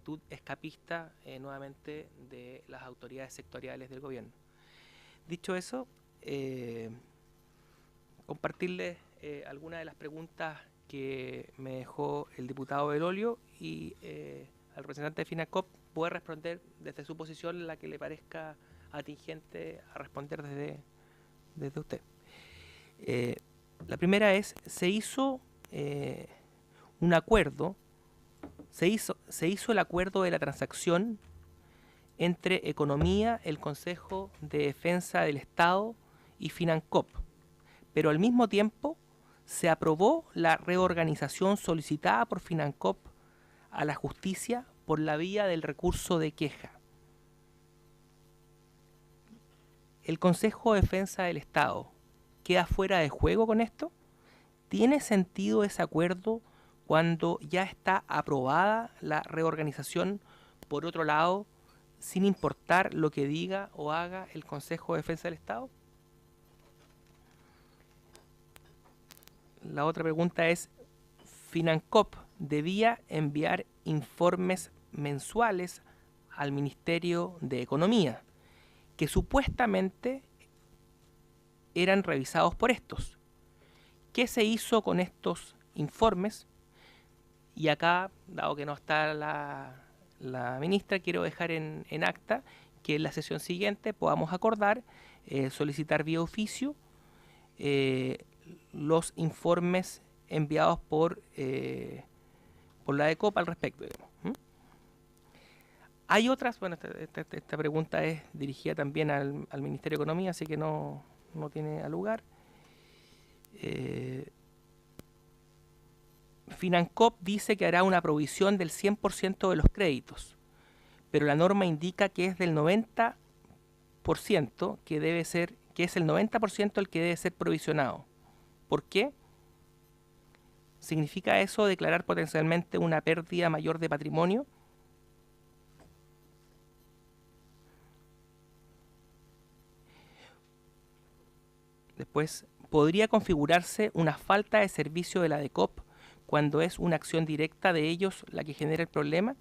actitud escapista nuevamente de las autoridades sectoriales del gobierno. Dicho eso, compartirles algunas de las preguntas que me dejó el diputado Belolio y al representante de FINACOP poder responder desde su posición la que le parezca atingente a responder desde usted. La primera es, se hizo un acuerdo, se hizo el acuerdo de la transacción entre Economía, el Consejo de Defensa del Estado y FINACOP, pero al mismo tiempo se aprobó la reorganización solicitada por FINACOP a la justicia por la vía del recurso de queja. ¿El Consejo de Defensa del Estado queda fuera de juego con esto? ¿Tiene sentido ese acuerdo cuando ya está aprobada la reorganización, por otro lado, sin importar lo que diga o haga el Consejo de Defensa del Estado? La otra pregunta es, FINACOP debía enviar informes mensuales al Ministerio de Economía, que supuestamente eran revisados por estos. ¿Qué se hizo con estos informes? Y acá, dado que no está la ministra, quiero dejar en acta que en la sesión siguiente podamos acordar solicitar vía oficio los informes enviados por la ECOP al respecto, digamos. Hay otras, bueno, esta pregunta es dirigida también al Ministerio de Economía, así que no tiene lugar. FINACOP dice que hará una provisión del 100% de los créditos, pero la norma indica que es del 90% que debe ser, que es el 90% el que debe ser provisionado. ¿Por qué? ¿Significa eso declarar potencialmente una pérdida mayor de patrimonio? Después, ¿podría configurarse una falta de servicio de la DECOP cuando es una acción directa de ellos la que genera el problema?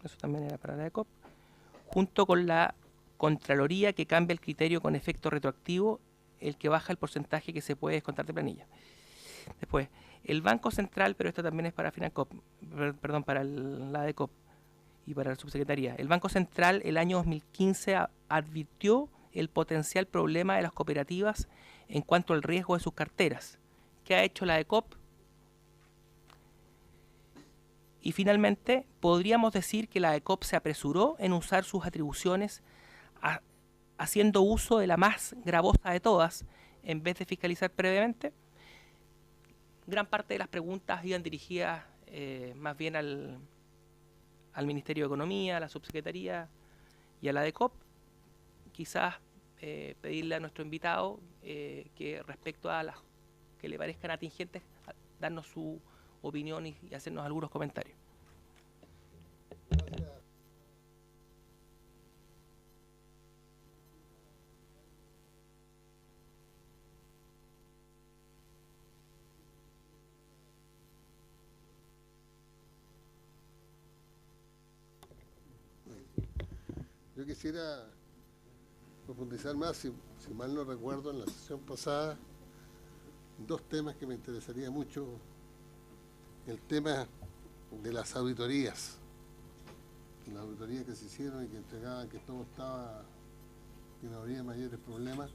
Eso también era para la DECOP. Junto con la Contraloría que cambia el criterio con efecto retroactivo, el que baja el porcentaje que se puede descontar de planilla. Después, el Banco Central, pero esto también es para FINACOP, perdón, para la DECOP y para la subsecretaría. El Banco Central el año 2015 advirtió el potencial problema de las cooperativas en cuanto al riesgo de sus carteras. ¿Qué ha hecho la DECOP? Y finalmente, podríamos decir que la DECOP se apresuró en usar sus atribuciones haciendo uso de la más gravosa de todas, en vez de fiscalizar previamente. Gran parte de las preguntas iban dirigidas más bien al Ministerio de Economía, a la Subsecretaría y a la DECOP. Quizás pedirle a nuestro invitado que respecto a las que le parezcan atingentes, darnos su opinión y hacernos algunos comentarios. Gracias. Yo quisiera profundizar más, si mal no recuerdo, en la sesión pasada, dos temas que me interesaría mucho. El tema de las auditorías que se hicieron y que entregaban que todo estaba, que no habría mayores problemas.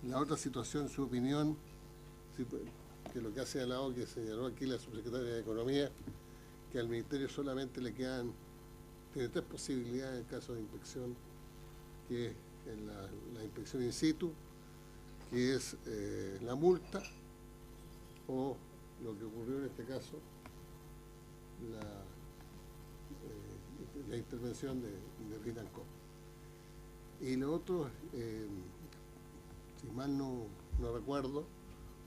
La otra situación, su opinión, que lo que ha señalado, que señaló aquí la subsecretaria de Economía, que al Ministerio solamente le quedan, tiene tres posibilidades en caso de inspección, que es la inspección in situ, que es la multa, o lo que ocurrió en este caso, la intervención de FINACOP. Y lo otro, si mal no recuerdo,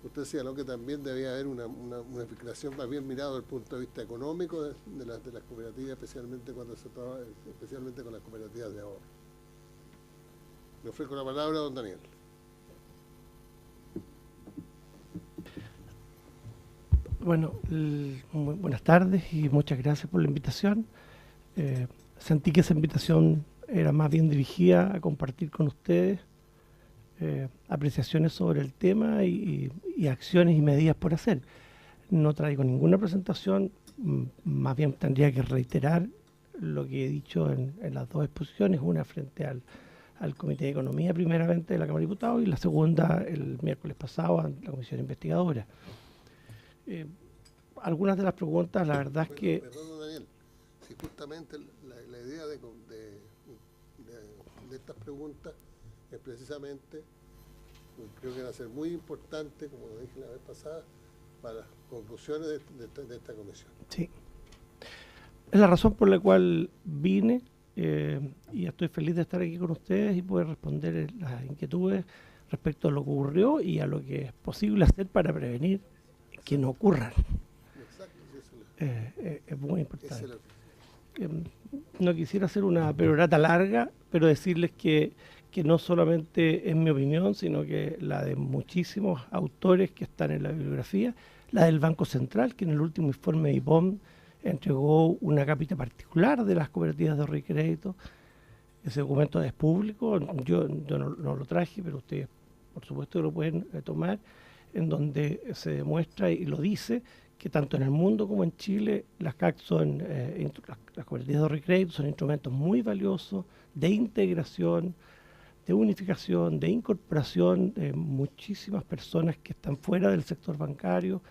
usted señaló que también debía haber una fiscalización más bien mirado desde el punto de vista económico de las cooperativas, especialmente cuando se trabaja, especialmente con las cooperativas de ahorro. Le ofrezco la palabra a don Daniel. Bueno, muy buenas tardes y muchas gracias por la invitación. Sentí que esa invitación era más bien dirigida a compartir con ustedes apreciaciones sobre el tema y acciones y medidas por hacer. No traigo ninguna presentación, más bien tendría que reiterar lo que he dicho en las dos exposiciones, una frente al Comité de Economía primeramente de la Cámara de Diputados y la segunda el miércoles pasado en la Comisión Investigadora. Algunas de las preguntas, la verdad es que... Perdón, Daniel, si justamente la idea de estas preguntas es precisamente, creo que va a ser muy importante, como lo dije la vez pasada, para las conclusiones de esta comisión. Sí. Es la razón por la cual vine y estoy feliz de estar aquí con ustedes y poder responder las inquietudes respecto a lo que ocurrió y a lo que es posible hacer para prevenir que no ocurran. Exacto, es muy importante. No quisiera hacer una perorata larga, pero decirles que no solamente es mi opinión, sino que la de muchísimos autores que están en la bibliografía, la del Banco Central, que en el último informe de IPOM entregó una cápita particular de las cooperativas de ahorro y crédito. Ese documento es público, yo no lo traje, pero ustedes por supuesto lo pueden tomar, en donde se demuestra y lo dice que tanto en el mundo como en Chile las CAC son, las cooperativas de ahorro y crédito son instrumentos muy valiosos de integración, de unificación, de incorporación de muchísimas personas que están fuera del sector bancario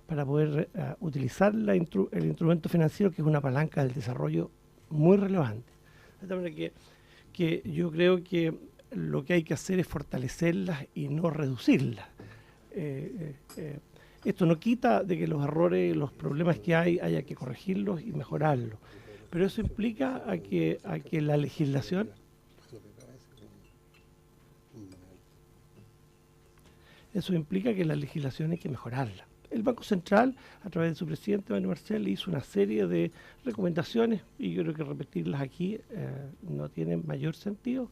para poder utilizar el instrumento financiero, que es una palanca del desarrollo muy relevante. De tal manera que yo creo que lo que hay que hacer es fortalecerlas y no reducirlas. Esto no quita de que los errores, los problemas que haya que corregirlos y mejorarlos, pero eso implica a que la legislación hay que mejorarla. El Banco Central, a través de su presidente, Manuel Marcel, hizo una serie de recomendaciones y yo creo que repetirlas aquí no tiene mayor sentido,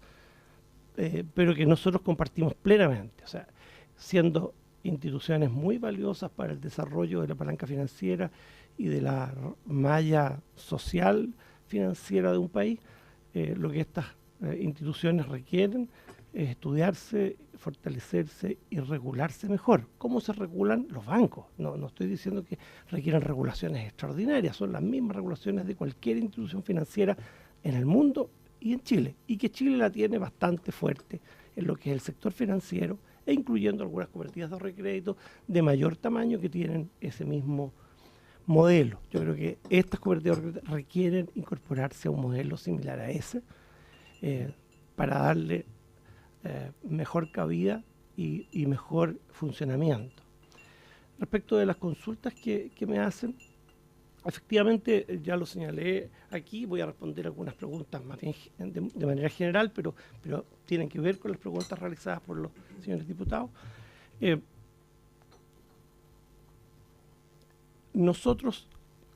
pero que nosotros compartimos plenamente. O sea, siendo instituciones muy valiosas para el desarrollo de la palanca financiera y de la malla social financiera de un país, lo que estas instituciones requieren es estudiarse, fortalecerse y regularse mejor. ¿Cómo se regulan los bancos? No estoy diciendo que requieran regulaciones extraordinarias, son las mismas regulaciones de cualquier institución financiera en el mundo y en Chile, y que Chile la tiene bastante fuerte en lo que es el sector financiero, e incluyendo algunas cooperativas de ahorro y crédito de mayor tamaño que tienen ese mismo modelo. Yo creo que estas cooperativas de ahorro y crédito requieren incorporarse a un modelo similar a ese para darle mejor cabida y mejor funcionamiento. Respecto de las consultas que me hacen, efectivamente ya lo señalé aquí, voy a responder algunas preguntas más bien de manera general, pero tienen que ver con las preguntas realizadas por los señores diputados. Nosotros,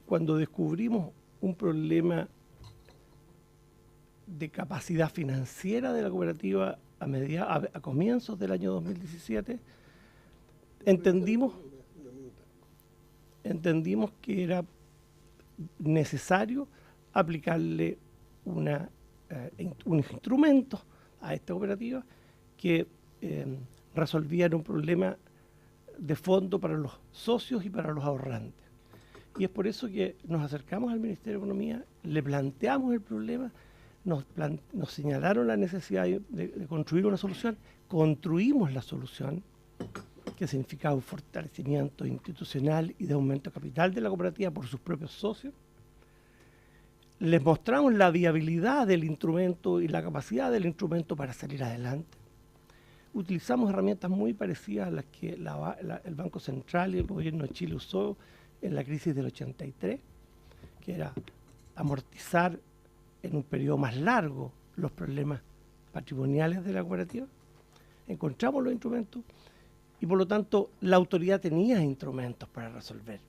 cuando descubrimos un problema de capacidad financiera de la cooperativa a comienzos del año 2017, entendimos que era necesario aplicarle unos instrumentos a esta cooperativa que resolvieran un problema de fondo para los socios y para los ahorrantes. Y es por eso que nos acercamos al Ministerio de Economía, le planteamos el problema, nos señalaron la necesidad de construir una solución, construimos la solución, que significaba un fortalecimiento institucional y de aumento de capital de la cooperativa por sus propios socios. Les mostramos la viabilidad del instrumento y la capacidad del instrumento para salir adelante. Utilizamos herramientas muy parecidas a las que el Banco Central y el gobierno de Chile usó en la crisis del 83, que era amortizar en un periodo más largo los problemas patrimoniales de la cooperativa. Encontramos los instrumentos y por lo tanto la autoridad tenía instrumentos para resolver.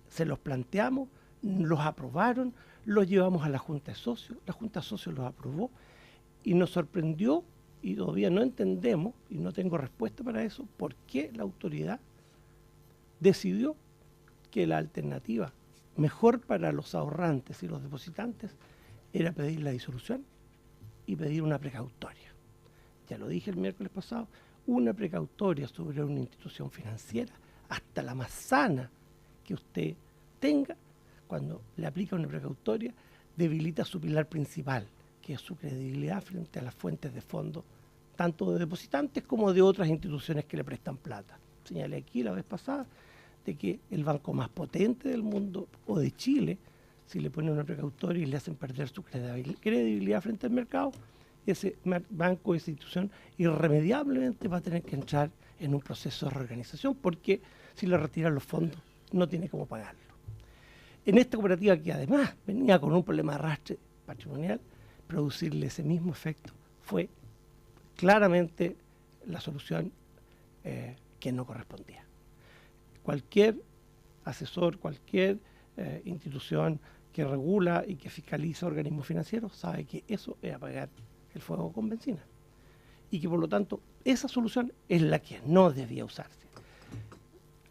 Se los planteamos, los aprobaron, los llevamos a la Junta de Socios, la Junta de Socios los aprobó y nos sorprendió, y todavía no entendemos, y no tengo respuesta para eso, por qué la autoridad decidió que la alternativa mejor para los ahorrantes y los depositantes era pedir la disolución y pedir una precautoria. Ya lo dije el miércoles pasado, una precautoria sobre una institución financiera, hasta la más sana que usted tenga, cuando le aplica una precautoria, debilita su pilar principal, que es su credibilidad frente a las fuentes de fondos, tanto de depositantes como de otras instituciones que le prestan plata. Señalé aquí la vez pasada de que el banco más potente del mundo, o de Chile, si le ponen una precautoria y le hacen perder su credibilidad frente al mercado, ese banco, esa institución, irremediablemente va a tener que entrar en un proceso de reorganización, porque si le retiran los fondos, no tiene cómo pagarlo. En esta cooperativa, que además venía con un problema de arrastre patrimonial, producirle ese mismo efecto fue claramente la solución que no correspondía. Cualquier asesor, cualquier institución que regula y que fiscaliza organismos financieros sabe que eso es apagar el fuego con benzina, y que por lo tanto esa solución es la que no debía usarse,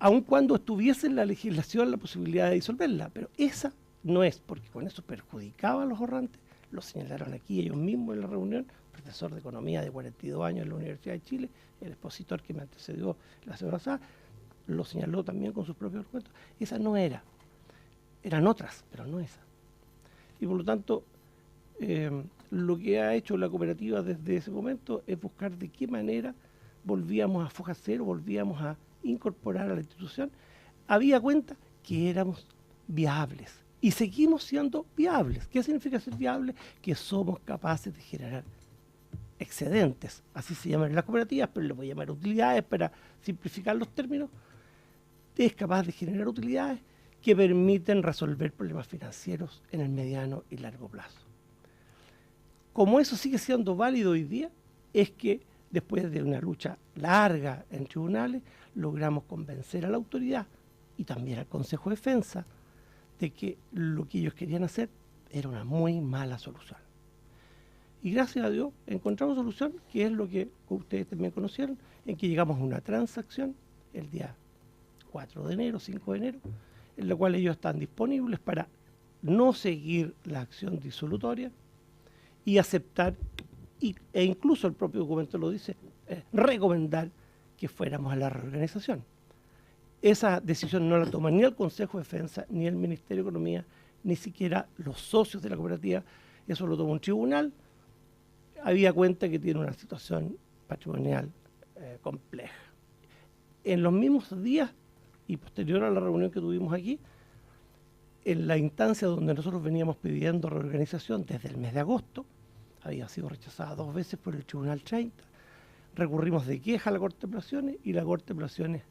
aun cuando estuviese en la legislación la posibilidad de disolverla, pero esa no es, porque con eso perjudicaba a los ahorrantes. Lo señalaron aquí ellos mismos en la reunión, profesor de economía de 42 años en la Universidad de Chile, el expositor que me antecedió la semana pasada, lo señaló también con sus propios argumentos. Esa no era, eran otras, pero no esa. Y por lo tanto, lo que ha hecho la cooperativa desde ese momento es buscar de qué manera volvíamos a foja cero, volvíamos a incorporar a la institución, había cuenta que éramos viables y seguimos siendo viables. ¿Qué significa ser viables? Que somos capaces de generar excedentes, así se llaman las cooperativas, pero le voy a llamar utilidades para simplificar los términos. Es capaz de generar utilidades que permiten resolver problemas financieros en el mediano y largo plazo. Como eso sigue siendo válido hoy día, es que después de una lucha larga en tribunales, logramos convencer a la autoridad y también al Consejo de Defensa de que lo que ellos querían hacer era una muy mala solución. Y gracias a Dios encontramos solución, que es lo que ustedes también conocieron, en que llegamos a una transacción el día 4 de enero, 5 de enero, en la cual ellos están disponibles para no seguir la acción disolutoria y aceptar, e incluso el propio documento lo dice, recomendar que fuéramos a la reorganización. Esa decisión no la toma ni el Consejo de Defensa, ni el Ministerio de Economía, ni siquiera los socios de la cooperativa. Eso lo toma un tribunal. Había cuenta que tiene una situación patrimonial compleja. En los mismos días y posterior a la reunión que tuvimos aquí, en la instancia donde nosotros veníamos pidiendo reorganización desde el mes de agosto, había sido rechazada 2 veces por el Tribunal 30, recurrimos de queja a la Corte de Apelaciones y la Corte de Apelaciones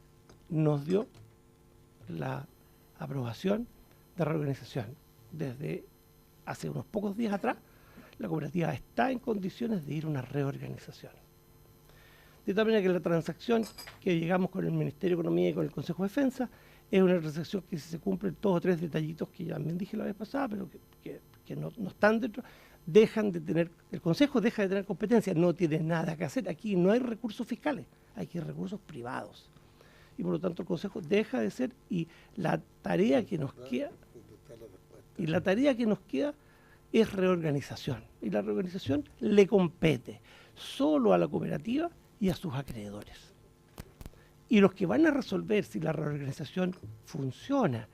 nos dio la aprobación de reorganización. Desde hace unos pocos días atrás, la cooperativa está en condiciones de ir a una reorganización. De tal manera que la transacción que llegamos con el Ministerio de Economía y con el Consejo de Defensa es una transacción que, si se cumplen 2 o 3 detallitos que ya también dije la vez pasada, pero que no están dentro, dejan de tener, el Consejo deja de tener competencia, no tiene nada que hacer. Aquí no hay recursos fiscales, hay que recursos privados. Y por lo tanto el Consejo deja de ser, y la tarea que nos queda, es reorganización. Y la reorganización le compete solo a la cooperativa y a sus acreedores. Y los que van a resolver si la reorganización funciona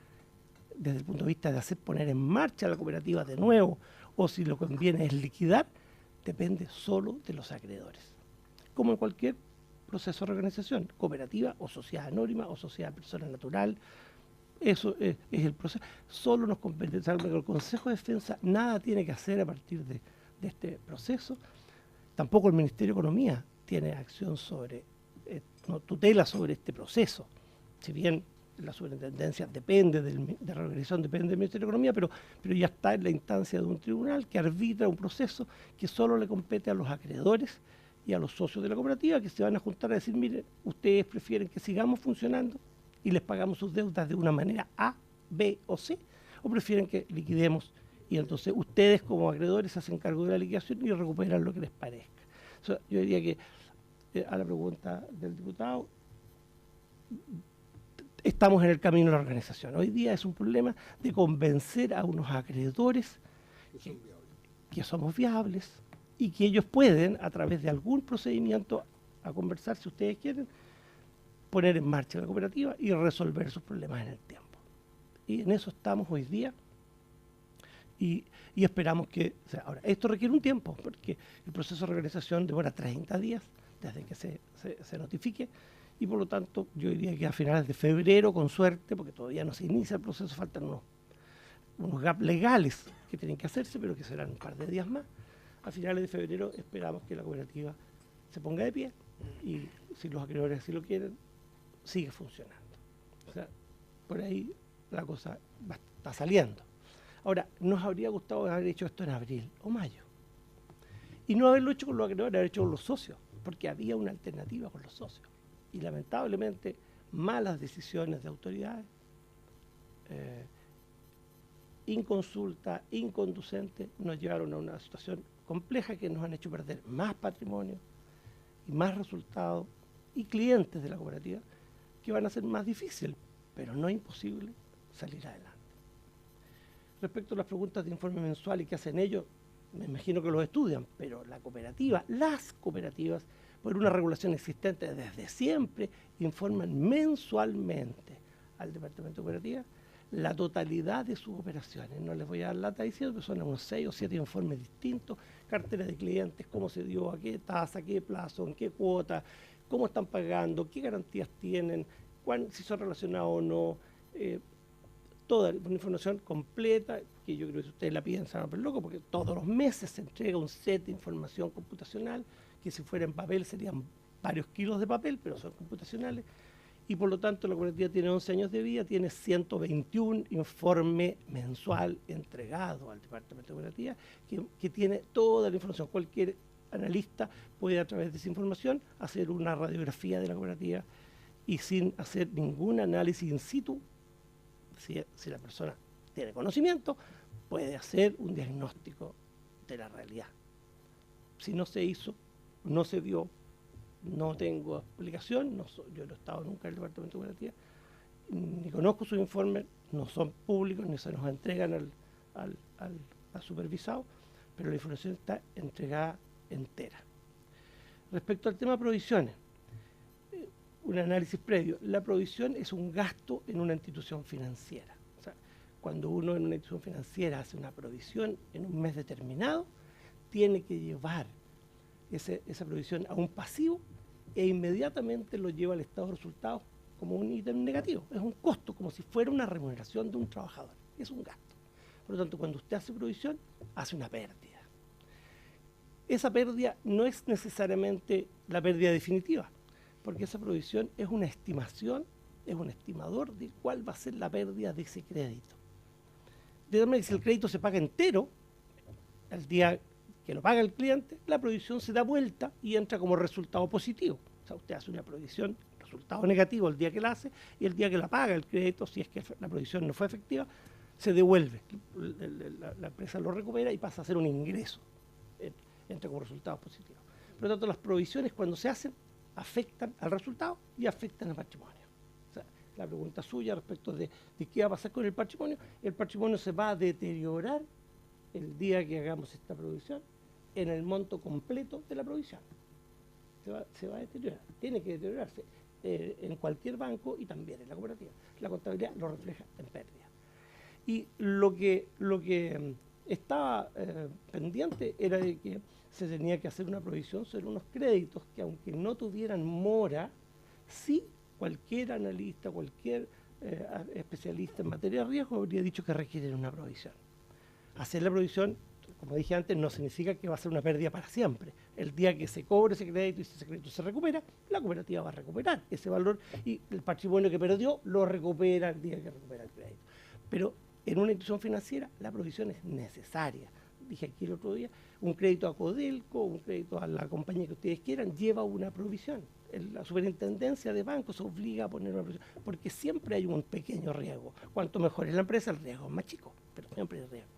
desde el punto de vista de hacer poner en marcha la cooperativa de nuevo, o si lo que conviene es liquidar, depende solo de los acreedores. Como en cualquier proceso de reorganización, cooperativa o sociedad anónima o sociedad persona natural, eso es el proceso. Solo nos compete, salvo que el Consejo de Defensa nada tiene que hacer a partir de este proceso. Tampoco el Ministerio de Economía tiene acción sobre, no tutela sobre este proceso. Si bien la superintendencia depende de la reorganización, depende del Ministerio de Economía, pero ya está en la instancia de un tribunal que arbitra un proceso que solo le compete a los acreedores y a los socios de la cooperativa, que se van a juntar a decir, miren, ustedes prefieren que sigamos funcionando y les pagamos sus deudas de una manera A, B o C, o prefieren que liquidemos y entonces ustedes como acreedores se hacen cargo de la liquidación y recuperan lo que les parezca. O sea, yo diría que a la pregunta del diputado, estamos en el camino de la organización. Hoy día es un problema de convencer a unos acreedores que somos viables y que ellos pueden, a través de algún procedimiento, a conversar, si ustedes quieren, poner en marcha la cooperativa y resolver sus problemas en el tiempo. Y en eso estamos hoy día y esperamos que... O sea, ahora, esto requiere un tiempo, porque el proceso de reorganización demora 30 días desde que se notifique, y por lo tanto yo diría que a finales de febrero, con suerte, porque todavía no se inicia el proceso, faltan unos gaps legales que tienen que hacerse, pero que serán un par de días más. A finales de febrero esperamos que la cooperativa se ponga de pie y, si los acreedores así lo quieren, sigue funcionando. O sea, por ahí la cosa está saliendo. Ahora, nos habría gustado haber hecho esto en abril o mayo. Y no haberlo hecho con los acreedores, haber hecho con los socios, porque había una alternativa con los socios. Y lamentablemente, malas decisiones de autoridades, inconsulta, inconducente, nos llevaron a una situación compleja que nos han hecho perder más patrimonio y más resultados y clientes de la cooperativa, que van a ser más difícil, pero no imposible, salir adelante. Respecto a las preguntas de informe mensual y qué hacen ellos, me imagino que los estudian, pero la cooperativa, las cooperativas, por una regulación existente desde siempre, informan mensualmente al Departamento de Cooperativa la totalidad de sus operaciones. No les voy a dar lata diciendo que son unos 6 o 7 informes distintos, cartera de clientes, cómo se dio, a qué tasa, qué plazo, en qué cuota, cómo están pagando, qué garantías tienen, si son relacionados o no, toda una información completa, que yo creo que si ustedes la piden se van a volver locos, porque todos los meses se entrega un set de información computacional, que si fuera en papel serían varios kilos de papel, pero son computacionales, y por lo tanto la cooperativa tiene 11 años de vida, tiene 121 informes mensual entregado al Departamento de Cooperativa, que tiene toda la información. Cualquier analista puede, a través de esa información, hacer una radiografía de la cooperativa y sin hacer ningún análisis in situ, si la persona tiene conocimiento, puede hacer un diagnóstico de la realidad. Si no se hizo, no se dio, no tengo explicación, yo no he estado nunca en el Departamento de Cooperativa, ni conozco sus informes, no son públicos, ni se nos entregan al supervisado, pero la información está entregada entera. Respecto al tema de provisiones, un análisis previo. La provisión es un gasto en una institución financiera. O sea, cuando uno en una institución financiera hace una provisión en un mes determinado, tiene que llevar esa provisión a un pasivo e inmediatamente lo lleva al estado de resultados como un ítem negativo. Es un costo, como si fuera una remuneración de un trabajador. Es un gasto. Por lo tanto, cuando usted hace provisión, hace una pérdida. Esa pérdida no es necesariamente la pérdida definitiva, porque esa provisión es una estimación, es un estimador de cuál va a ser la pérdida de ese crédito. De manera que si el crédito se paga entero, el día que lo paga el cliente, la provisión se da vuelta y entra como resultado positivo. O sea, usted hace una provisión, resultado negativo el día que la hace, y el día que la paga el crédito, si es que la provisión no fue efectiva, se devuelve. La empresa lo recupera y pasa a ser un ingreso, entra como resultado positivo. Por lo tanto, las provisiones cuando se hacen afectan al resultado y afectan al patrimonio. O sea, la pregunta suya respecto de qué va a pasar con el patrimonio se va a deteriorar el día que hagamos esta provisión en el monto completo de la provisión. Se va a deteriorar, tiene que deteriorarse en cualquier banco y también en la cooperativa. La contabilidad lo refleja en pérdida. Y lo que estaba pendiente era de que se tenía que hacer una provisión sobre unos créditos que, aunque no tuvieran mora, sí cualquier analista, cualquier especialista en materia de riesgo habría dicho que requieren una provisión. Hacer la provisión, como dije antes, no significa que va a ser una pérdida para siempre. El día que se cobre ese crédito y si ese crédito se recupera, la cooperativa va a recuperar ese valor y el patrimonio que perdió lo recupera el día que recupera el crédito. Pero en una institución financiera la provisión es necesaria. Dije aquí el otro día, un crédito a Codelco, un crédito a la compañía que ustedes quieran, lleva una provisión. La superintendencia de bancos se obliga a poner una provisión, porque siempre hay un pequeño riesgo. Cuanto mejor es la empresa, el riesgo es más chico, pero siempre hay riesgo.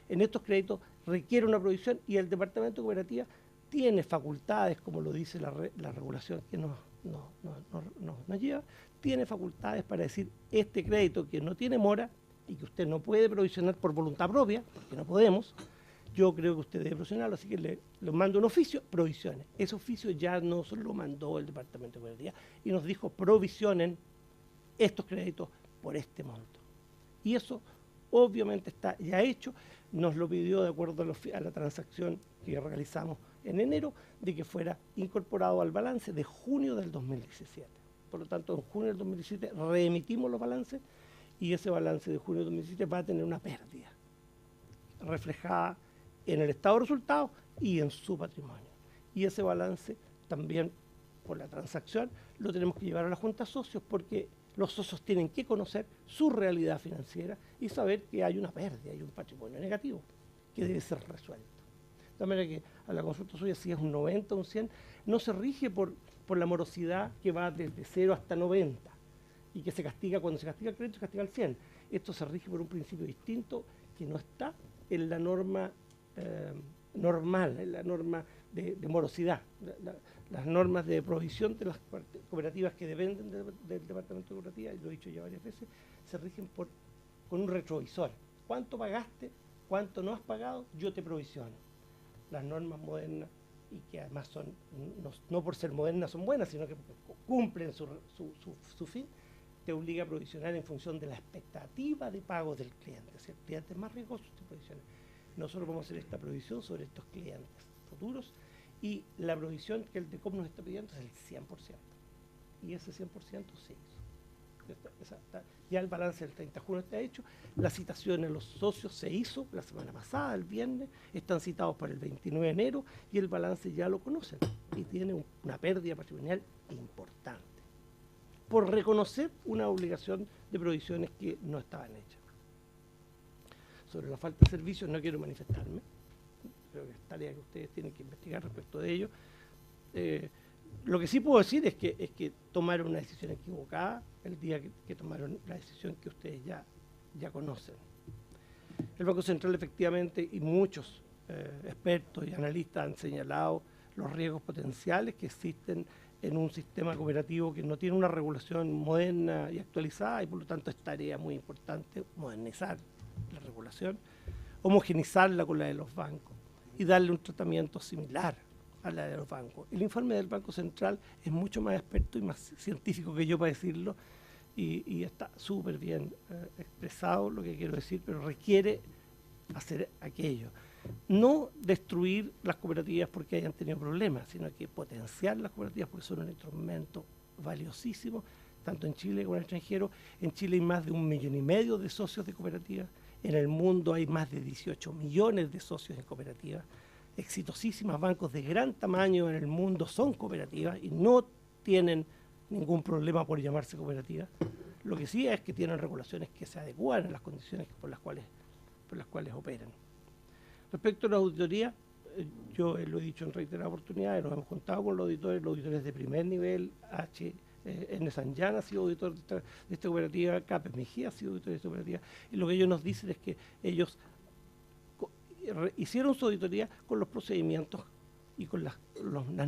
En estos créditos requiere una provisión y el Departamento de Cooperativa tiene facultades, como lo dice la regulación que nos nos lleva, tiene facultades para decir este crédito que no tiene mora y que usted no puede provisionar por voluntad propia, porque no podemos, yo creo que usted debe provisionarlo, así que le mando un oficio, provisione. Ese oficio ya nos lo mandó el Departamento de Cooperativa y nos dijo provisionen estos créditos por este monto. Y eso obviamente está ya hecho, nos lo pidió de acuerdo a la transacción que realizamos en enero, de que fuera incorporado al balance de junio del 2017. Por lo tanto, en junio del 2017 reemitimos los balances y ese balance de junio del 2017 va a tener una pérdida reflejada en el estado de resultados y en su patrimonio. Y ese balance también, por la transacción, lo tenemos que llevar a la Junta de Socios porque los socios tienen que conocer su realidad financiera y saber que hay una pérdida, hay un patrimonio negativo que debe ser resuelto. De tal manera que a la consulta suya, si es un 90 o un 100, no se rige por la morosidad que va desde 0 hasta 90 y que se castiga, cuando se castiga el crédito, se castiga el 100. Esto se rige por un principio distinto que no está en la norma normal, en la norma de morosidad. Las normas de provisión de las cooperativas que dependen del Departamento de Cooperativa, y lo he dicho ya varias veces, se rigen con un retrovisor. ¿Cuánto pagaste? ¿Cuánto no has pagado? Yo te provisiono. Las normas modernas, y que además son, no por ser modernas son buenas, sino que cumplen su fin, te obliga a provisionar en función de la expectativa de pago del cliente. Si el cliente es más riesgoso, te provisiona. Nosotros vamos a hacer esta provisión sobre estos clientes futuros y la provisión que el DECOP nos está pidiendo es el 100%. Y ese 100% se hizo. Ya el balance del 30 de junio está hecho, la citación a los socios se hizo la semana pasada, el viernes, están citados para el 29 de enero y el balance ya lo conocen y tiene una pérdida patrimonial importante por reconocer una obligación de provisiones que no estaban hechas. Sobre la falta de servicios no quiero manifestarme, creo que es tarea que ustedes tienen que investigar respecto de ello. Lo que sí puedo decir es que tomaron una decisión equivocada el día que tomaron la decisión que ustedes ya conocen. El Banco Central efectivamente y muchos expertos y analistas han señalado los riesgos potenciales que existen en un sistema cooperativo que no tiene una regulación moderna y actualizada y por lo tanto es tarea muy importante modernizar la regulación, homogenizarla con la de los bancos y darle un tratamiento similar a la de los bancos. El informe del Banco Central es mucho más experto y más científico que yo para decirlo y está súper bien expresado lo que quiero decir, pero requiere hacer aquello. No destruir las cooperativas porque hayan tenido problemas, sino que potenciar las cooperativas porque son un instrumento valiosísimo, tanto en Chile como en el extranjero. En Chile hay más de 1,5 millones de socios de cooperativas, en el mundo hay más de 18 millones de socios en cooperativas, exitosísimas bancos de gran tamaño en el mundo son cooperativas y no tienen ningún problema por llamarse cooperativas. Lo que sí es que tienen regulaciones que se adecúan a las condiciones por las cuales operan. Respecto a la auditoría, yo lo he dicho en reiteradas oportunidades, nos hemos juntado con los auditores de primer nivel, N. Sanyana ha sido auditor de esta cooperativa, Capes Mejía ha sido auditor de esta cooperativa, y lo que ellos nos dicen es que ellos hicieron su auditoría con los procedimientos y con las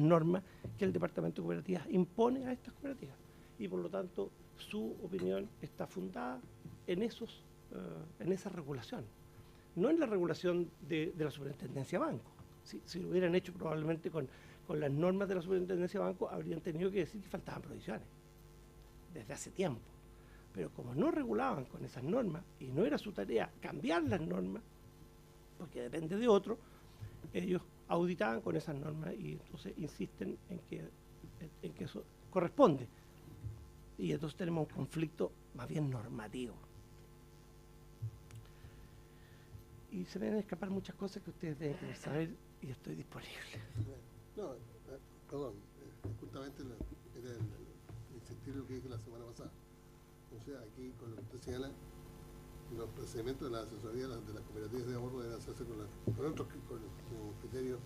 normas que el Departamento de Cooperativas impone a estas cooperativas. Y por lo tanto, su opinión está fundada en esa regulación, no en la regulación de la Superintendencia Banco. Si lo hubieran hecho probablemente con las normas de la Superintendencia Banco, habrían tenido que decir que faltaban provisiones desde hace tiempo. Pero como no regulaban con esas normas y no era su tarea cambiar las normas, porque depende de otro, ellos auditaban con esas normas y entonces insisten en que eso corresponde. Y entonces tenemos un conflicto más bien normativo. Y se me van a escapar muchas cosas que ustedes deben querer saber y estoy disponible. No, perdón, justamente era el sentido de lo que dije la semana pasada. O sea, aquí con lo que usted señala, los procedimientos de la asesoría de las cooperativas de ahorro deben hacerse con criterios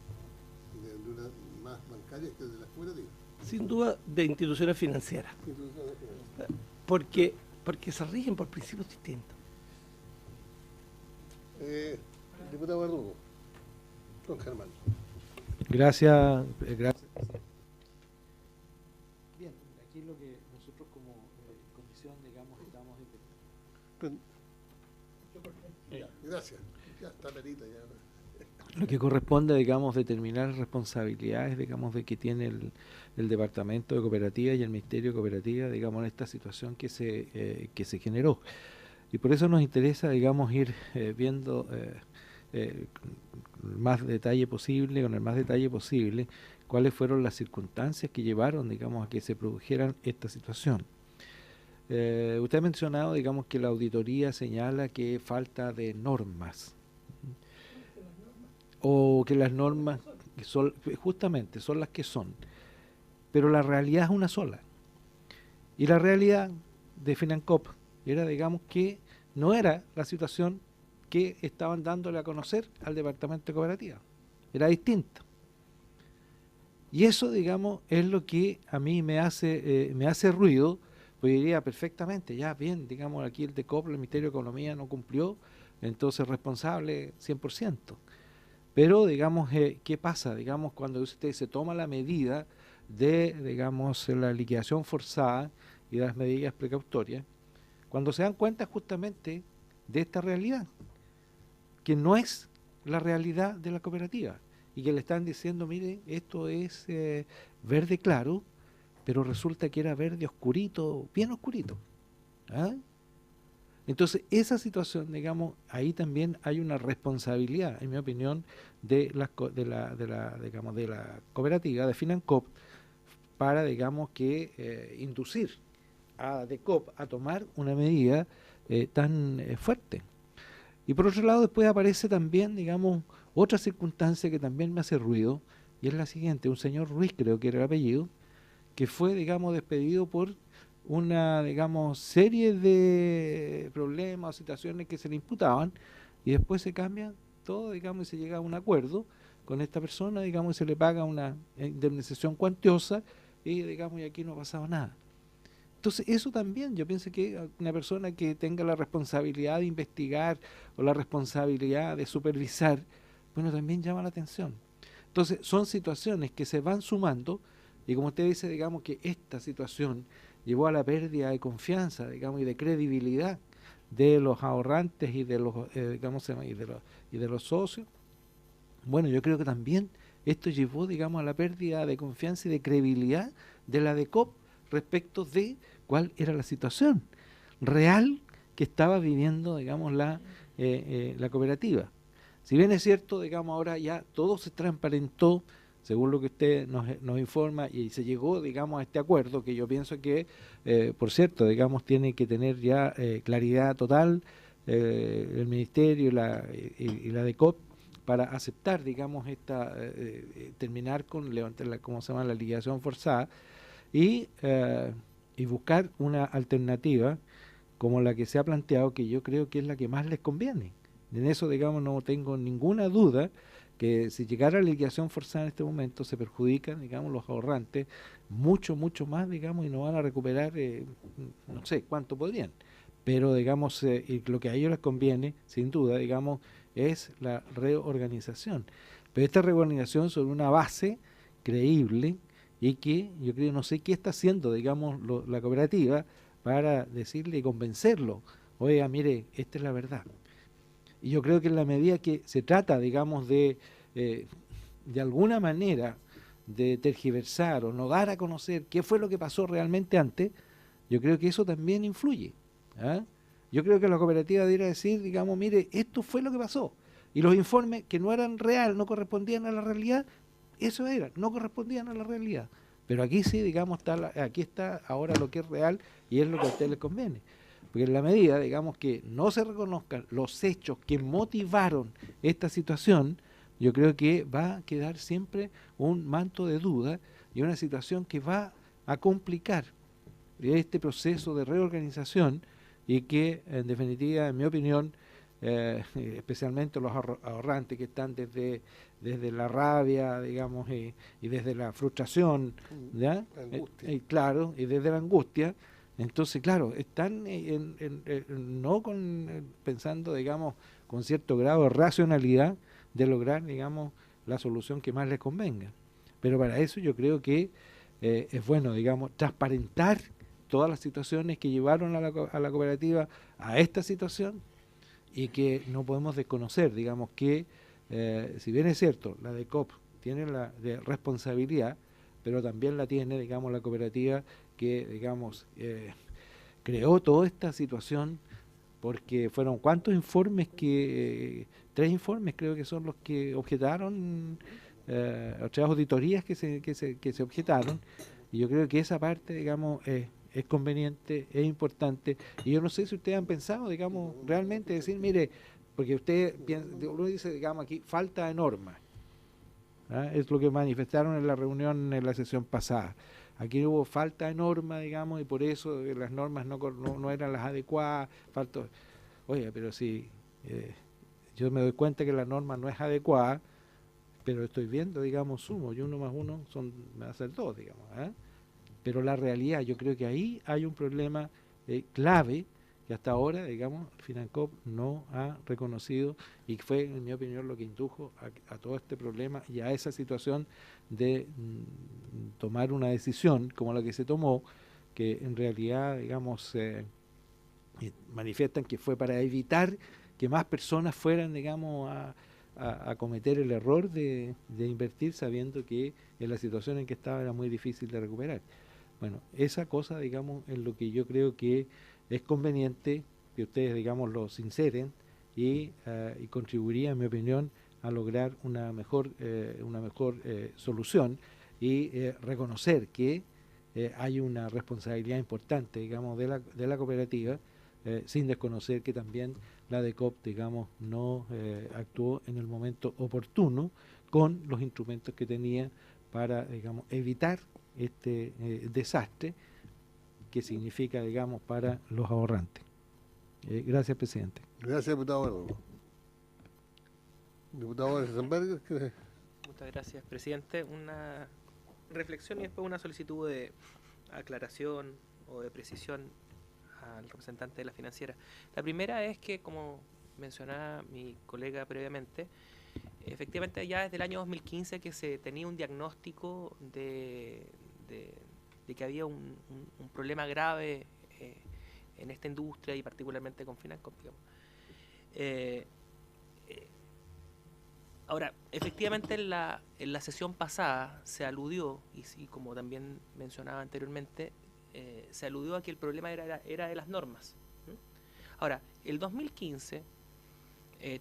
de una más bancaria que de las cooperativas. Sin duda de instituciones financieras. Porque se rigen por principios distintos. Diputado Verdugo, don Germán. Gracias. Bien. situación, digamos, estamos Gracias. Ya está Perita, ya. lo que corresponde, digamos, determinar responsabilidades, digamos, de que tiene el Departamento de Cooperativa y el Ministerio de Cooperativa, digamos, en esta situación que se generó. Y por eso nos interesa, digamos, ir viendo más detalle posible, con el más detalle posible, cuáles fueron las circunstancias que llevaron, digamos, a que se produjeran esta situación. Usted ha mencionado, digamos, que la auditoría señala que falta de normas, o que las normas son, justamente son las que son, pero la realidad es una sola. Y la realidad de Financop era, digamos, que no era la situación que estaban dándole a conocer al Departamento de Cooperativa, era distinta. Y eso, digamos, es lo que a mí me hace ruido, pues diría perfectamente, ya bien, digamos, aquí el DECOP, el Ministerio de Economía no cumplió, entonces responsable 100%. Pero, digamos, ¿qué pasa? Digamos, cuando usted se toma la medida de, digamos, la liquidación forzada y de las medidas precautorias, cuando se dan cuenta justamente de esta realidad, que no es la realidad de la cooperativa, y que le están diciendo, mire, esto es verde claro, pero resulta que era verde oscurito, bien oscurito. ¿Ah? Entonces, esa situación, digamos, ahí también hay una responsabilidad, en mi opinión, de la cooperativa, de Financop, para, digamos, que inducir a DECOP a tomar una medida tan fuerte. Y por otro lado, después aparece también, digamos, otra circunstancia que también me hace ruido, y es la siguiente: un señor Ruiz, creo que era el apellido, que fue, digamos, despedido por una, digamos, serie de problemas o situaciones que se le imputaban, y después se cambia todo, digamos, y se llega a un acuerdo con esta persona, digamos, y se le paga una indemnización cuantiosa, y, digamos, y aquí no ha pasado nada. Entonces, eso también, yo pienso que una persona que tenga la responsabilidad de investigar o la responsabilidad de supervisar, bueno, también llama la atención. Entonces, son situaciones que se van sumando, y como usted dice, digamos, que esta situación llevó a la pérdida de confianza, digamos, y de credibilidad de los ahorrantes y de los, digamos, y de los socios. Bueno, yo creo que también esto llevó, digamos, a la pérdida de confianza y de credibilidad de la DECOP respecto de cuál era la situación real que estaba viviendo, digamos, la cooperativa. Si bien es cierto, digamos, ahora ya todo se transparentó, según lo que usted nos informa, y se llegó, digamos, a este acuerdo, que yo pienso que, por cierto, digamos, tiene que tener ya claridad total el Ministerio y la DECOP para aceptar, digamos, terminar con levantar la liquidación forzada y buscar una alternativa como la que se ha planteado, que yo creo que es la que más les conviene. En eso, digamos, no tengo ninguna duda que si llegara a la liquidación forzada en este momento se perjudican, digamos, los ahorrantes mucho más, digamos, y no van a recuperar, no sé cuánto podrían, pero, digamos, y lo que a ellos les conviene, sin duda, digamos, es la reorganización. Pero esta reorganización sobre una base creíble, y que yo creo, no sé qué está haciendo, digamos, la cooperativa para decirle y convencerlo, oiga, mire, esta es la verdad. Y yo creo que en la medida que se trata, digamos, de alguna manera de tergiversar o no dar a conocer qué fue lo que pasó realmente antes, yo creo que eso también influye. ¿Ah? Yo creo que la cooperativa debería decir, digamos, mire, esto fue lo que pasó. Y los informes que no eran real, no correspondían a la realidad, eso era, no correspondían a la realidad. Pero aquí sí, digamos, aquí está ahora lo que es real y es lo que a ustedes les conviene. Porque en la medida, digamos, que no se reconozcan los hechos que motivaron esta situación, yo creo que va a quedar siempre un manto de duda y una situación que va a complicar este proceso de reorganización, y que, en definitiva, en mi opinión, especialmente los ahorrantes que están desde la rabia, digamos, y desde la frustración, ¿ya? Claro, y desde la angustia. Entonces, claro, están no pensando, digamos, con cierto grado de racionalidad de lograr, digamos, la solución que más les convenga. Pero para eso yo creo que es bueno, digamos, transparentar todas las situaciones que llevaron a la cooperativa a esta situación y que no podemos desconocer, digamos que si bien es cierto, la DECOP tiene la responsabilidad, pero también la tiene, digamos, la cooperativa que, digamos, creó toda esta situación, porque fueron cuántos informes que, 3 informes creo que son los que objetaron, 3 auditorías que se objetaron, y yo creo que esa parte, digamos, es conveniente, es importante, y yo no sé si ustedes han pensado, digamos, realmente decir, mire, porque uno dice, digamos, aquí falta de normas, ¿ah? Es lo que manifestaron en la reunión, en la sesión pasada. Aquí hubo falta de normas, digamos, y por eso las normas no eran las adecuadas. Oye, pero si yo me doy cuenta que la norma no es adecuada, pero estoy viendo, digamos, sumo, y 1 más 1 me va a ser 2, digamos. Pero la realidad, yo creo que ahí hay un problema clave que hasta ahora, digamos, FINACOP no ha reconocido y fue, en mi opinión, lo que indujo a todo este problema y a esa situación de tomar una decisión como la que se tomó, que en realidad, digamos, manifiestan que fue para evitar que más personas fueran, digamos, a cometer el error de invertir sabiendo que en la situación en que estaba era muy difícil de recuperar. Bueno, esa cosa, digamos, es lo que yo creo que es conveniente que ustedes, digamos, lo sinceren y contribuiría, en mi opinión, a lograr una mejor solución y reconocer que hay una responsabilidad importante, digamos, de la cooperativa, sin desconocer que también la DECOP, digamos, no actuó en el momento oportuno con los instrumentos que tenía para, digamos, evitar este desastre que significa, digamos, para los ahorrantes. Gracias, presidente. Gracias, diputado. Diputado Rosenberg. Muchas gracias, presidente. Una reflexión y después una solicitud de aclaración o de precisión al representante de la financiera. La primera es que, como mencionaba mi colega previamente, efectivamente ya desde el año 2015 que se tenía un diagnóstico de que había un problema grave en esta industria y particularmente con FINACOP, digamos. Ahora, efectivamente en la sesión pasada se aludió, y como también mencionaba anteriormente, se aludió a que el problema era de las normas. Ahora, el 2015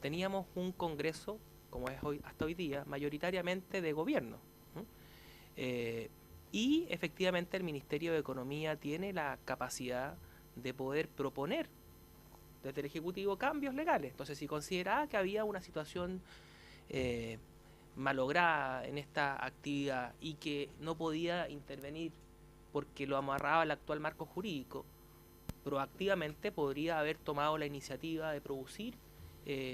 teníamos un Congreso, como es hasta hoy día, mayoritariamente de gobierno. Y efectivamente el Ministerio de Economía tiene la capacidad de poder proponer desde el Ejecutivo cambios legales. Entonces, si consideraba que había una situación malograda en esta actividad y que no podía intervenir porque lo amarraba el actual marco jurídico, proactivamente podría haber tomado la iniciativa de producir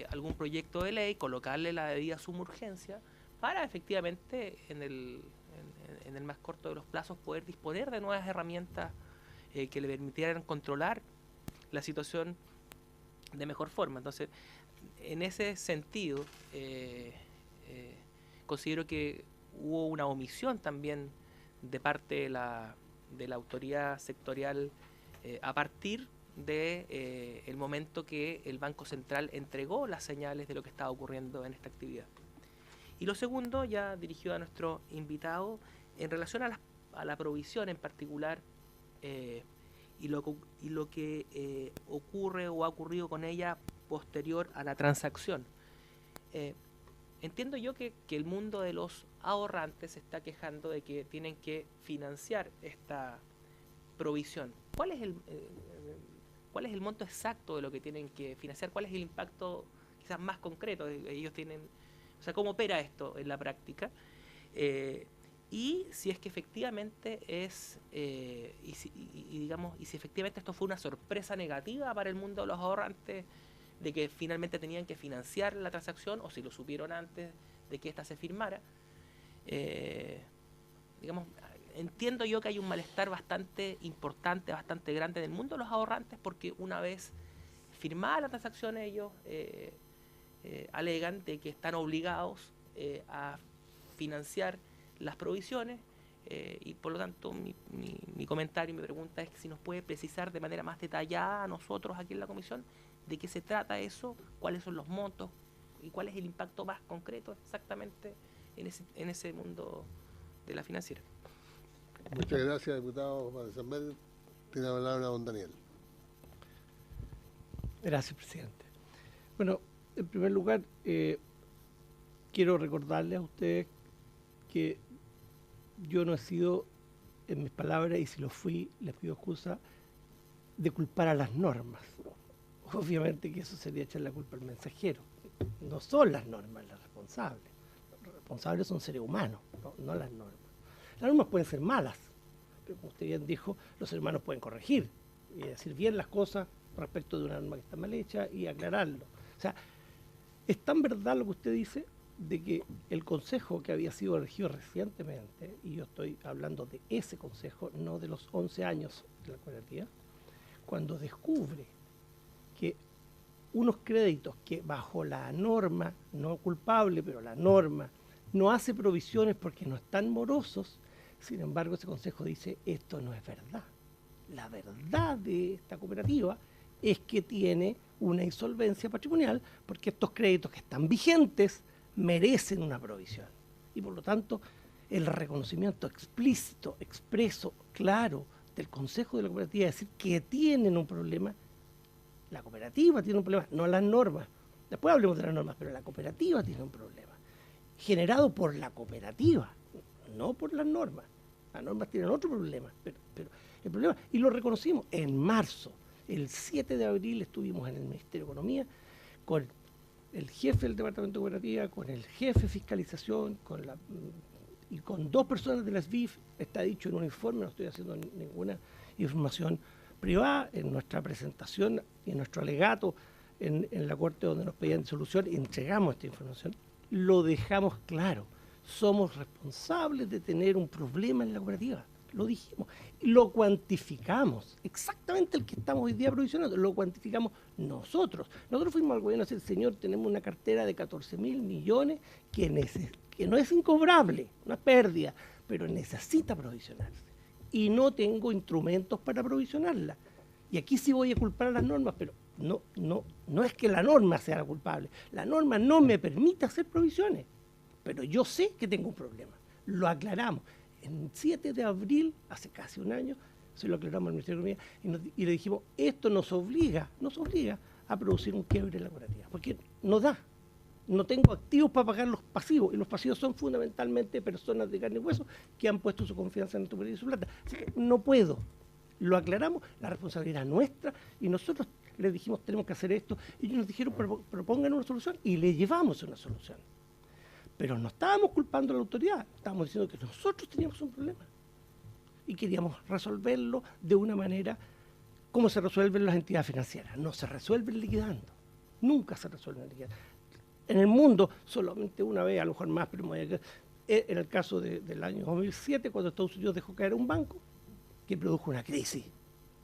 algún proyecto de ley, colocarle la debida suma urgencia para efectivamente en el más corto de los plazos poder disponer de nuevas herramientas que le permitieran controlar la situación de mejor forma. Entonces, en ese sentido, considero que hubo una omisión también de parte de la autoridad sectorial a partir de el momento que el Banco Central entregó las señales de lo que estaba ocurriendo en esta actividad. Y lo segundo, ya dirigido a nuestro invitado, en relación a la provisión en particular y lo que ocurre o ha ocurrido con ella posterior a la transacción. Entiendo yo que el mundo de los ahorrantes se está quejando de que tienen que financiar esta provisión. ¿Cuál es el monto exacto de lo que tienen que financiar? ¿Cuál es el impacto quizás más concreto? Ellos tienen, o sea, ¿cómo opera esto en la práctica? Y si es que efectivamente es, y si efectivamente esto fue una sorpresa negativa para el mundo de los ahorrantes, de que finalmente tenían que financiar la transacción, o si lo supieron antes de que ésta se firmara. Entiendo yo que hay un malestar bastante importante, bastante grande en el mundo de los ahorrantes, porque una vez firmada la transacción ellos alegan de que están obligados a financiar las provisiones Y por lo tanto mi comentario y mi pregunta es que si nos puede precisar de manera más detallada a nosotros aquí en la comisión de qué se trata eso, cuáles son los montos y cuál es el impacto más concreto exactamente en ese mundo de la financiera. Muchas gracias, diputado Valdesenmedio. Tiene la palabra don Daniel. Gracias, presidente. Bueno, en primer lugar, quiero recordarles a ustedes que yo no he sido, en mis palabras, y si lo fui, les pido excusa, de culpar a las normas. Obviamente que eso sería echar la culpa al mensajero. No son las normas las responsables. Los responsables son seres humanos, no las normas. Las normas pueden ser malas, pero como usted bien dijo, los seres humanos pueden corregir y decir bien las cosas respecto de una norma que está mal hecha y aclararlo. O sea, es tan verdad lo que usted dice de que el consejo que había sido elegido recientemente, y yo estoy hablando de ese consejo, no de los 11 años de la cooperativa, cuando descubre que unos créditos que bajo la norma, no culpable, pero la norma, no hace provisiones porque no están morosos, sin embargo ese consejo dice, esto no es verdad. La verdad de esta cooperativa es que tiene una insolvencia patrimonial porque estos créditos que están vigentes merecen una provisión. Y por lo tanto, el reconocimiento explícito, expreso, claro, del Consejo de la Cooperativa, es decir, que tienen un problema, la cooperativa tiene un problema, no las normas. Después hablemos de las normas, pero la cooperativa tiene un problema, generado por la cooperativa, no por las normas. Las normas tienen otro problema, pero el problema, y lo reconocimos en marzo, el 7 de abril estuvimos en el Ministerio de Economía con el jefe del Departamento de Cooperativa, con el jefe de Fiscalización, y con 2 personas de la SBIF, está dicho en un informe, no estoy haciendo ninguna información privada, en nuestra presentación y en nuestro alegato en la Corte donde nos pedían disolución, entregamos esta información, lo dejamos claro, somos responsables de tener un problema en la cooperativa, lo dijimos, lo cuantificamos, exactamente el que estamos hoy día provisionando, lo cuantificamos nosotros. Nosotros fuimos al gobierno a decir, señor, tenemos una cartera de 14.000 millones que no es incobrable, una pérdida, pero necesita provisionarse. Y no tengo instrumentos para provisionarla. Y aquí sí voy a culpar a las normas, pero no es que la norma sea la culpable. La norma no me permite hacer provisiones, pero yo sé que tengo un problema. Lo aclaramos. El 7 de abril, hace casi un año, se lo aclaramos al Ministerio de Economía y le dijimos, esto nos obliga a producir un quiebre en la cooperativa, porque no da. No tengo activos para pagar los pasivos, y los pasivos son fundamentalmente personas de carne y hueso que han puesto su confianza en tu cooperativa y su plata. Así que no puedo. Lo aclaramos, la responsabilidad es nuestra, y nosotros les dijimos, tenemos que hacer esto, y ellos nos dijeron, propongan una solución, y le llevamos una solución. Pero no estábamos culpando a la autoridad, estábamos diciendo que nosotros teníamos un problema y queríamos resolverlo de una manera como se resuelven las entidades financieras. No se resuelven liquidando, nunca se resuelven liquidando. En el mundo, solamente una vez, a lo mejor más, pero en el caso del año 2007, cuando Estados Unidos dejó caer un banco que produjo una crisis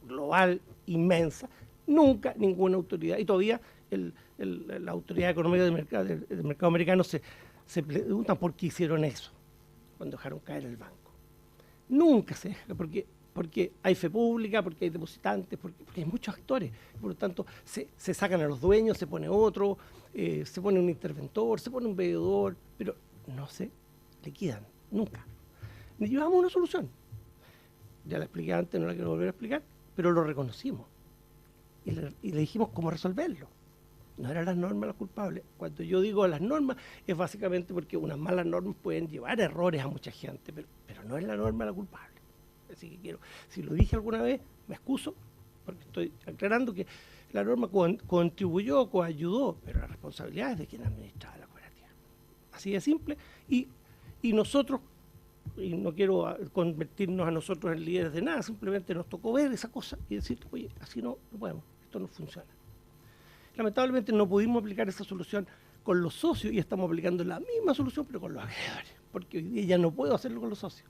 global inmensa, nunca ninguna autoridad, y todavía la autoridad económica del mercado americano se preguntan por qué hicieron eso cuando dejaron caer el banco. Nunca se deja, porque hay fe pública, porque hay depositantes, porque hay muchos actores. Por lo tanto, se sacan a los dueños, se pone otro, se pone un interventor, se pone un veedor, pero no se liquidan, nunca. Ni llevamos una solución. Ya la expliqué antes, no la quiero volver a explicar, pero lo reconocimos. Y le dijimos cómo resolverlo. No eran las normas las culpables. Cuando yo digo las normas, es básicamente porque unas malas normas pueden llevar errores a mucha gente, pero no es la norma la culpable. Así que si lo dije alguna vez, me excuso, porque estoy aclarando que la norma contribuyó, coayudó, pero la responsabilidad es de quien administraba la cooperativa. Así de simple. Y nosotros, y no quiero convertirnos a nosotros en líderes de nada, simplemente nos tocó ver esa cosa y decir, oye, así no podemos, esto no funciona. Lamentablemente no pudimos aplicar esa solución con los socios y estamos aplicando la misma solución pero con los acreedores, porque hoy día ya no puedo hacerlo con los socios,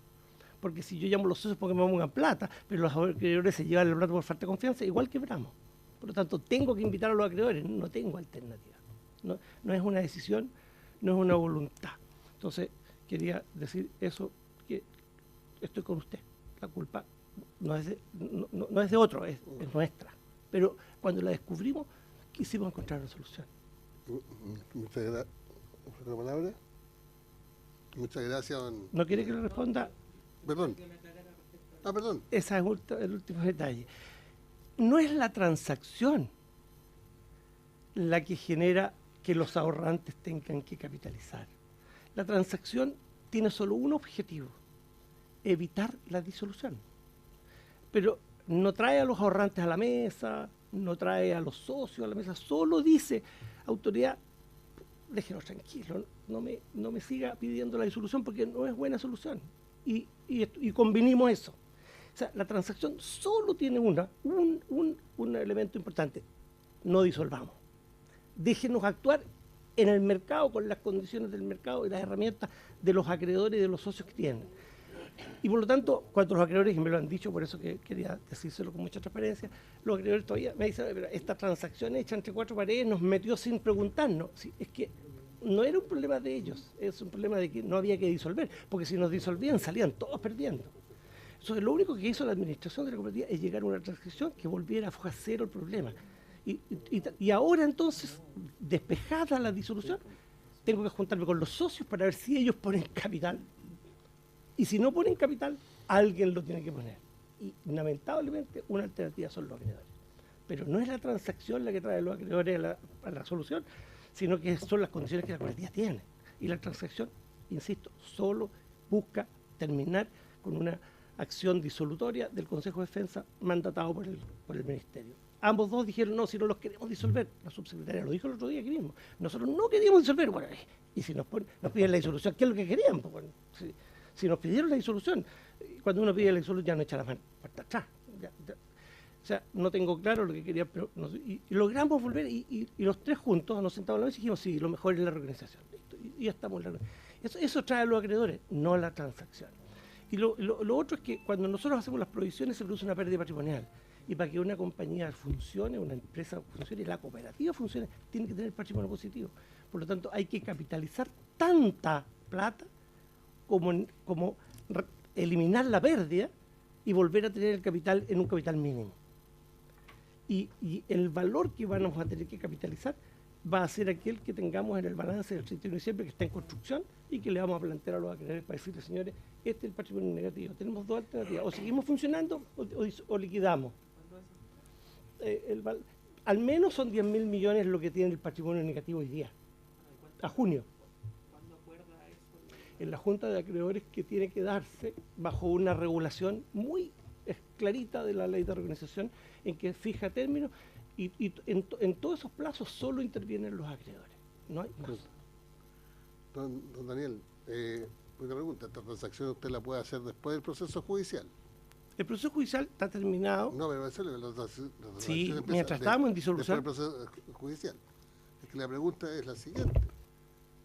porque si yo llamo a los socios porque me pongan plata, pero los acreedores se llevan el plata por falta de confianza, igual quebramos. Por lo tanto, tengo que invitar a los acreedores, no tengo alternativa. No es una decisión, no es una voluntad. Entonces, quería decir eso, que estoy con usted. La culpa no es de otro, es nuestra. Pero cuando la descubrimos, quisimos encontrar una solución. Muchas gracias. ¿Otra palabra? Muchas gracias, don... ¿No quiere que le responda? Perdón. Perdón. Ese es el último detalle. No es la transacción la que genera que los ahorrantes tengan que capitalizar. La transacción tiene solo un objetivo: evitar la disolución. Pero no trae a los ahorrantes a la mesa, no trae a los socios a la mesa, solo dice: autoridad, déjenos tranquilos, no me siga pidiendo la disolución porque no es buena solución. Y convinimos eso. O sea, la transacción solo tiene un elemento importante: no disolvamos. Déjenos actuar en el mercado con las condiciones del mercado y las herramientas de los acreedores y de los socios que tienen. Y por lo tanto, cuando los acreedores, y me lo han dicho, por eso que quería decírselo con mucha transparencia, los acreedores todavía me dicen: pero esta transacción hecha entre cuatro paredes nos metió sin preguntarnos. Sí, es que no era un problema de ellos, es un problema de que no había que disolver, porque si nos disolvían salían todos perdiendo. Entonces, lo único que hizo la administración de la cooperativa es llegar a una transacción que volviera a foja cero el problema. Y ahora entonces, despejada la disolución, tengo que juntarme con los socios para ver si ellos ponen capital. Y si no ponen capital, alguien lo tiene que poner. Y lamentablemente una alternativa son los acreedores. Pero no es la transacción la que trae a los acreedores a la solución, sino que son las condiciones que la cooperativa tiene. Y la transacción, insisto, solo busca terminar con una acción disolutoria del Consejo de Defensa mandatado por el Ministerio. Ambos dos dijeron: no, si no los queremos disolver. La subsecretaria lo dijo el otro día aquí mismo: nosotros no queríamos disolver. Bueno, y si nos piden la disolución, ¿qué es lo que querían? Pues, bueno, si nos pidieron la disolución, cuando uno pide la disolución ya no echa la mano para atrás. O sea, no tengo claro lo que quería, pero y logramos volver, y los tres juntos nos sentamos a la mesa y dijimos: sí, lo mejor es la reorganización. Listo, y ya estamos en la eso trae a los acreedores, no la transacción. Y lo otro es que cuando nosotros hacemos las provisiones se produce una pérdida patrimonial. Y para que una compañía funcione, una empresa funcione, la cooperativa funcione, tiene que tener patrimonio positivo. Por lo tanto, hay que capitalizar tanta plata como eliminar la pérdida y volver a tener el capital en un capital mínimo. Y el valor que vamos a tener que capitalizar va a ser aquel que tengamos en el balance del 31 de diciembre, que está en construcción, y que le vamos a plantear a los acreedores para decirles: señores, este es el patrimonio negativo. Tenemos dos alternativas: o seguimos funcionando o liquidamos. Al menos son 10.000 millones lo que tiene el patrimonio negativo hoy día, a junio. ¿Cuándo acuerda eso? En la Junta de Acreedores, que tiene que darse bajo una regulación muy clarita de la ley de organización, en que fija términos, y en todos esos plazos solo intervienen los acreedores, no hay más. Don Daniel, una pregunta: ¿esta transacción usted la puede hacer después del proceso judicial? El proceso judicial está terminado. No, pero eso la transacción Sí, mientras estábamos en disolución. Después del proceso judicial. Es que la pregunta es la siguiente: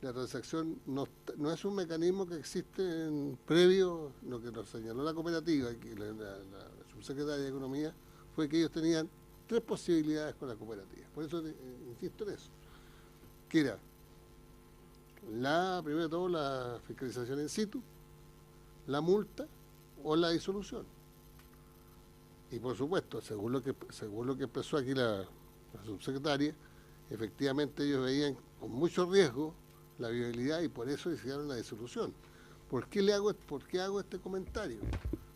la transacción no es un mecanismo que existe previo. Lo que nos señaló la cooperativa, que la subsecretaria de Economía, fue que ellos tenían tres posibilidades con la cooperativa. Por eso insisto en eso. Que era primero de todo, la fiscalización in situ, la multa o la disolución. Y por supuesto, según lo que expresó aquí la subsecretaria, efectivamente ellos veían con mucho riesgo la viabilidad y por eso decidieron la disolución. ¿Por qué hago este comentario?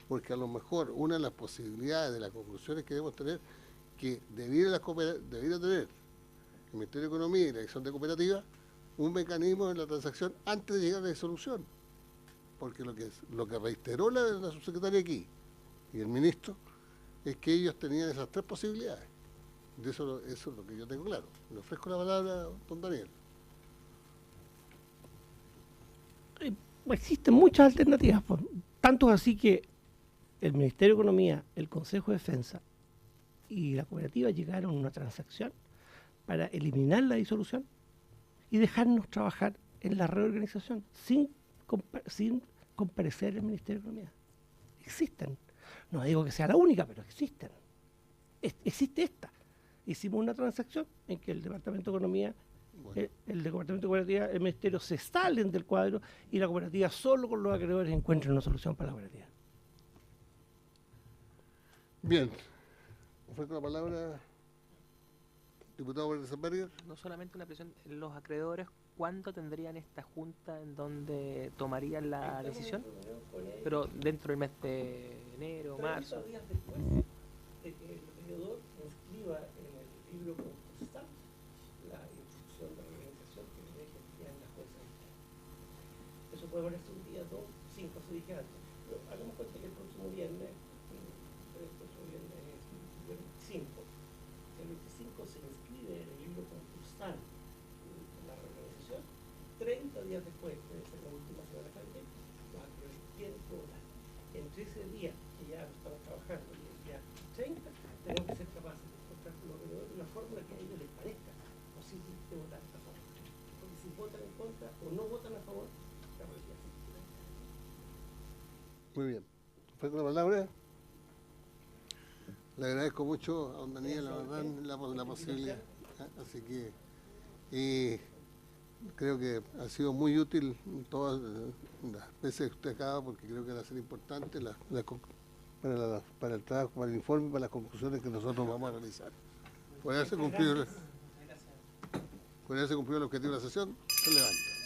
Porque a lo mejor una de las posibilidades de las conclusiones que debemos tener, que debiera tener el Ministerio de Economía y la Dirección de Cooperativa un mecanismo en la transacción antes de llegar a la disolución. Porque lo que reiteró la subsecretaria aquí y el ministro es que ellos tenían esas tres posibilidades. Eso es lo que yo tengo claro. Le ofrezco la palabra a don Daniel. Existen muchas alternativas, tanto así que el Ministerio de Economía, el Consejo de Defensa y la cooperativa llegaron a una transacción para eliminar la disolución y dejarnos trabajar en la reorganización sin comparecer el Ministerio de Economía. Existen. No digo que sea la única, pero existen. Existe esta. Hicimos una transacción en que el Departamento de Economía, el Departamento de Cooperativa, el Ministerio se salen del cuadro y la cooperativa solo con los acreedores encuentra una solución para la cooperativa. Bien. Ofrezco la palabra, diputado Berger. No solamente una presión, los acreedores, ¿cuándo tendrían esta junta en donde tomarían la decisión? Pero dentro del mes de enero, marzo. 30 días después de que el acreedor inscriba en el libro concursal la instrucción de reorganización que le deje ya en la jueza. Eso puede ponerse un día, 2, 5, se dije antes. Pero hagamos cuenta que el próximo viernes, el 5, el 25 se inscribe en el libro concursal la reorganización. 30 días después, debe ser la última semana de febrero, los acreedores tienen que votar. Entre ese día que ya estamos trabajando y el día 30, tenemos que ser capaces de encontrar con los acreedores una fórmula que a ellos les parezca posible de votar a favor. Porque si votan en contra o no votan a favor, la realidad es que Muy bien. Ofrezco la palabra. Le agradezco mucho a don Daniel, la verdad, la posibilidad. Así que creo que ha sido muy útil todas las veces que usted acaba, porque creo que va a ser importante para el trabajo, para el informe, para las conclusiones que nosotros vamos a realizar. Por haberse cumplido el objetivo de la sesión, se levanta.